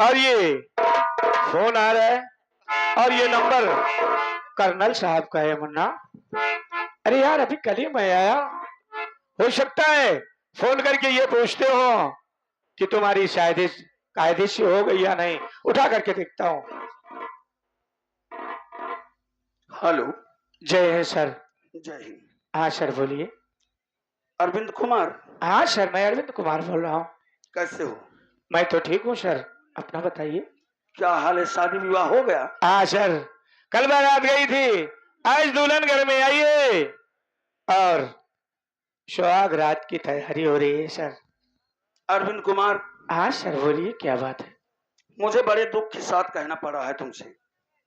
और ये फोन आ रहा है और ये नंबर कर्नल साहब का है मुन्ना। अरे यार अभी कल ही मैं आया, हो सकता है फोन करके ये पूछते हो कि तुम्हारी शायद कायदे से हो गई या नहीं। उठा करके देखता हूँ। हेलो। जय हिंद सर। जय हिंद। हाँ सर बोलिए। अरविंद कुमार। हाँ सर मैं अरविंद कुमार बोल रहा हूँ। कैसे हो? मैं तो ठीक हूँ सर, अपना बताइए। क्या हाल है? शादी विवाह हो गया? हाँ सर, कल बारात गई थी, आज दुल्हन घर में आई है और सुहाग रात की तैयारी हो रही है सर। अरविंद कुमार। हाँ सर बोलिए, क्या बात है? मुझे बड़े दुख के साथ कहना पड़ रहा है तुमसे।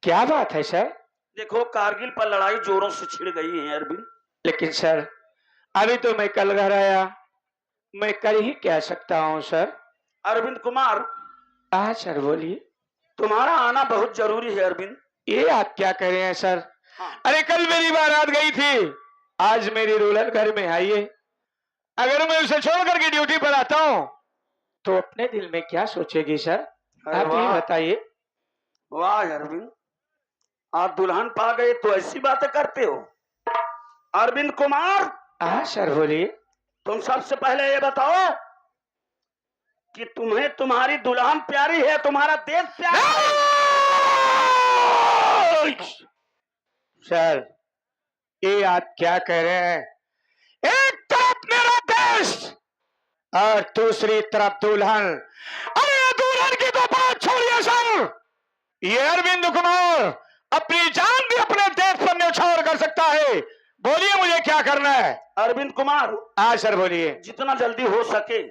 क्या बात है सर? देखो, कारगिल पर लड़ाई जोरों से छिड़ गई है अरविंद। लेकिन सर अभी तो मैं कल घर आया, मैं कल ही कह सकता हूँ सर। अरविंद कुमार, हाँ सर बोलिए। तुम्हारा आना बहुत जरूरी है अरविंद। ये आप क्या कह रहे हैं सर? हाँ। अरे कल मेरी बारात गई थी, आज मेरी दुल्हन घर में आई है। अगर मैं उसे छोड़ करके ड्यूटी पर आता हूँ तो अपने दिल में क्या सोचेगी सर? आप ही बताइए। वाह अरविंद, आप दुल्हन पा गए तो ऐसी बातें करते हो। अरविंद कुमार। हाँ सर बोलिए। तुम सबसे पहले ये बताओ कि तुम्हें तुम्हारी दुल्हन प्यारी है, तुम्हारा देश प्यारा है? सर ये आप क्या कह रहे हैं? एक तरफ मेरा देश और दूसरी तरफ दुल्हन। अरे दुल्हन की तो बात छोड़िए सर, ये अरविंद कुमार अपनी जान भी अपने देश पर न्यौछावर कर सकता है। बोलिए मुझे क्या करना है? अरविंद कुमार। हाँ सर बोलिए। जितना जल्दी हो सके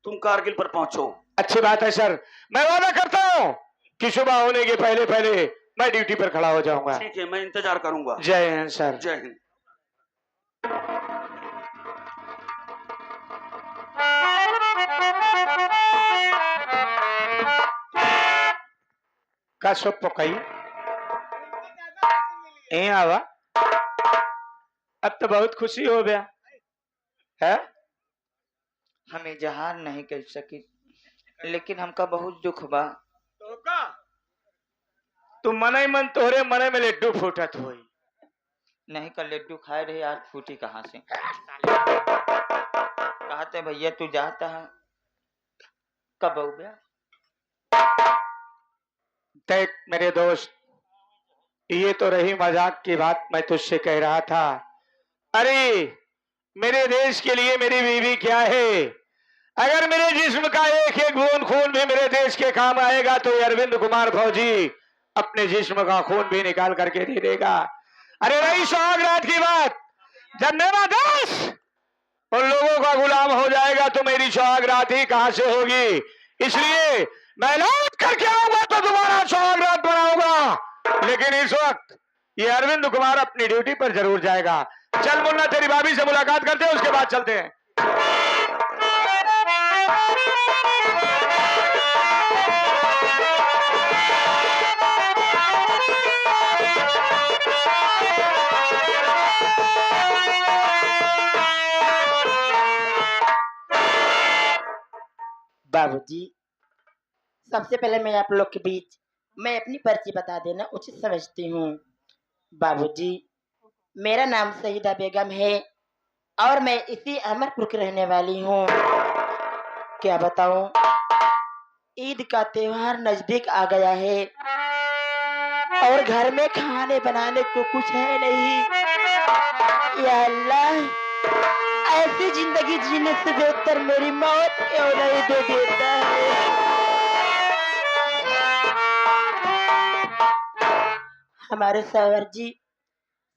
तुम कारगिल पर पहुंचो। अच्छी बात है सर, मैं वादा करता हूँ कि सुबह होने के पहले पहले मैं ड्यूटी पर खड़ा हो जाऊंगा। ठीक है, मैं इंतजार करूंगा। जय हिंद सर। जय हिंद। का सब पकाई ए आवा, अब तो बहुत खुशी हो गया है। हमें जहान नहीं कह सकी, लेकिन हमका बहुत दुख बा। तुम मन ही मन तोहरे मने में लड्डू फूटत हुई। नहीं का लड्डू खाए रहे, आज फूटी कहाँ से? कहते भैया तू जाता है कब हो गया? देख मेरे दोस्त, ये तो रही मजाक की बात, मैं तुझसे कह रहा था। अरे मेरे देश के लिए मेरी बीवी क्या है? अगर मेरे जिस्म का एक एक बूंद खून भी मेरे देश के काम आएगा तो ये अरविंद कुमार फौजी अपने जिस्म का खून भी निकाल करके दे देगा। अरे रही सुहाग रात की बात, जब मेरा देश उन लोगों का गुलाम हो जाएगा तो मेरी सुहाग रात ही कहां से होगी? इसलिए मैं लौट करके आऊंगा तो दोबारा सुहाग रात बनाऊंगा, लेकिन इस वक्त ये अरविंद कुमार अपनी ड्यूटी पर जरूर जाएगा। चल मुन्ना, तेरी भाभी से मुलाकात करते हैं, उसके बाद चलते हैं। बाबूजी, सबसे पहले मैं आप लोग के बीच मैं अपनी पर्ची बता देना उचित समझती हूँ। बाबूजी, मेरा नाम सईदा बेगम है और मैं इसी अमरपुर की रहने वाली हूँ। क्या बताऊँ, ईद का त्योहार नजदीक आ गया है और घर में खाने बनाने को कुछ है नहीं। या अल्लाह, ऐसी जिंदगी जीने से बेहतर मेरी मौत क्यों नहीं दे देता है। हमारे सवर जी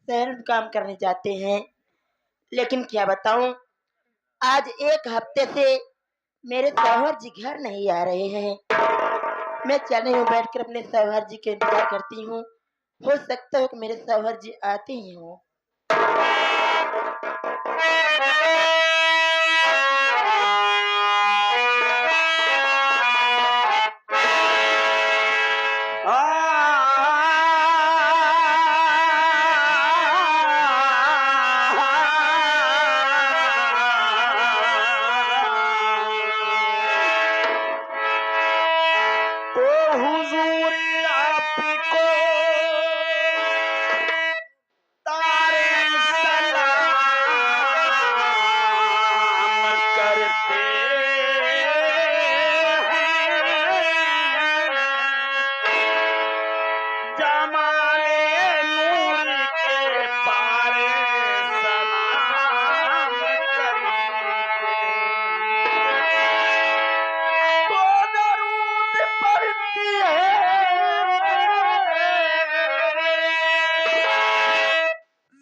शहर में काम करने जाते हैं, लेकिन क्या बताऊं, आज एक हफ्ते से मेरे सवर जी घर नहीं आ रहे हैं। मैं चले हूँ बैठकर अपने सवर जी के इंतजार करती हूँ। हो सकता है कि मेरे सवर जी आते ही हों।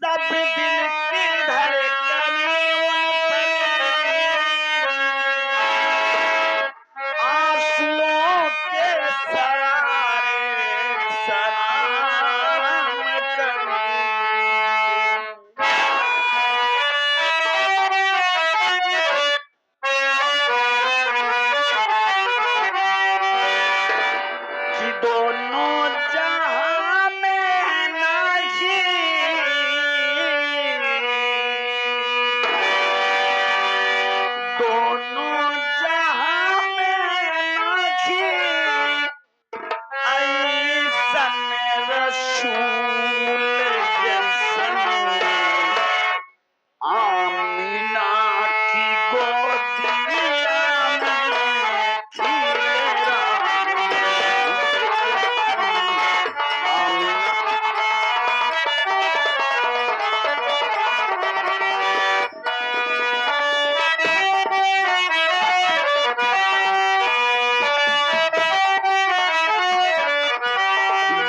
जब दिल की धड़कन आंसुओं के सरारे सलाम करें। कि दोनों जहां में नाही दोनों जहां में नाही ऐसन रसूल जैसन आमीना की गोदिया में खीरा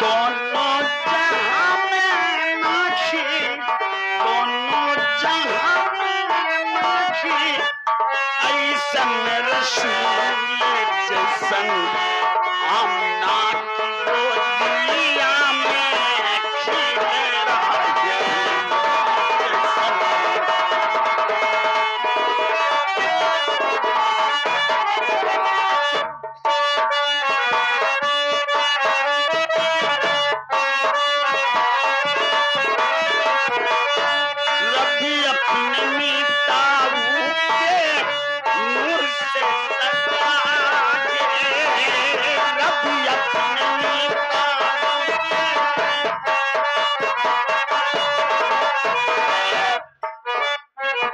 दोनों जहां में नाखी दोनों जहां में नाखी ऐसन रसूल जैसन आमना की गोदिया में खीरा जैसन। रब्बी अपने मीताऊ के नूर से सजा के रब्बी अपने मीताऊ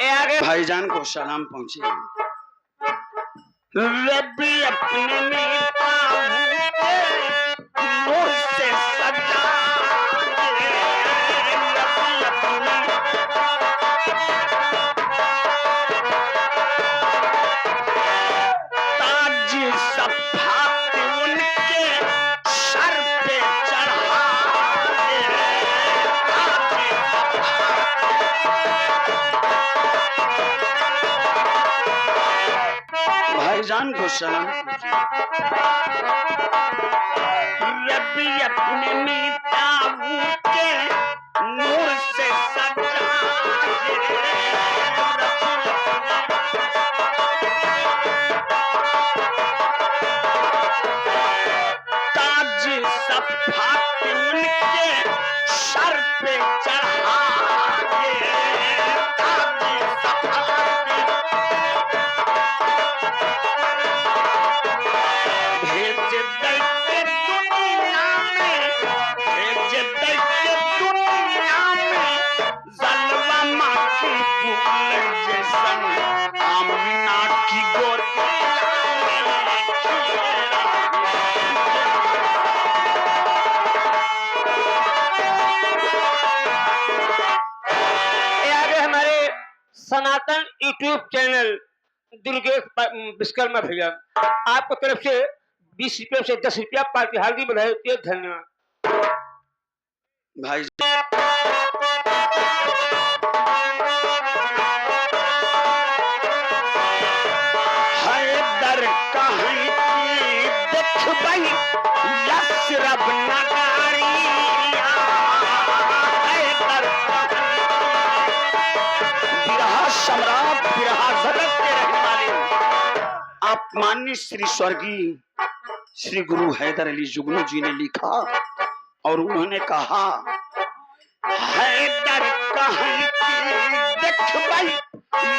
ए आगे भाईजान को सलाम पहुंचे। रब्बी अपने मीताऊ के नूर से सजा के रब्बी अपने ताज सफात उनके सर पे चढ़ा दे। भाईजान को सलाम रब्बी अपने मीताऊ के नूर से सजा ताज सफात उनके सर पे चढ़ा के ताज सफात भेज दे के दुनिया में भेज दे के दुनिया में जलवा माँ की फूल जैसन आमीना की गोदिया में खीरा। ये आगे हमारे सनातन यूट्यूब चैनल दुर्गेश विश्वकर्मा भैया आपको तरफ से 20 रुपये से 10 रुपया पार्टी हार्दिक बधाई होती है। धन्यवाद। भाई हैदर कहीं की देखबई यशरब नगारिया हैदर बिरहा सम्राट बिरहा जगत के रहने वाले आप माननीय श्री स्वर्गीय श्री गुरु हैदर अली जुगनू जी ने लिखा और उन्होंने कहा हैदर कहीं की देखबई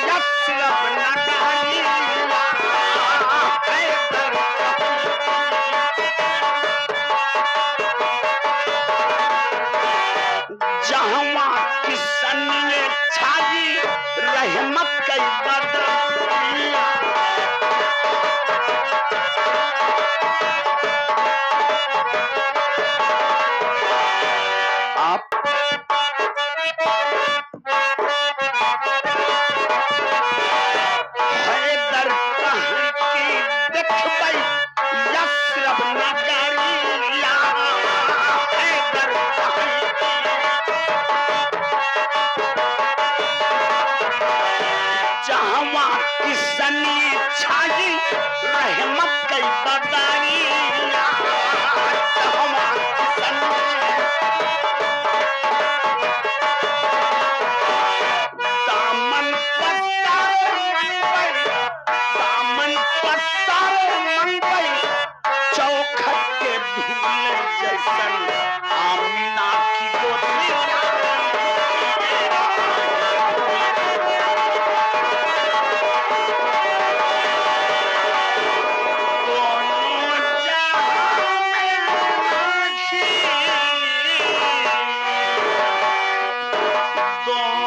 यशरब नगारिया हैदर जहवा किसन ने छाई रहमत कई बदरिया आप हैदर कहीं की देखबई काहे मत कई बदाई कहवा किसन दामन पसारे मन पई चौखट के धूल जैसन आमीना की गोदिया दोनों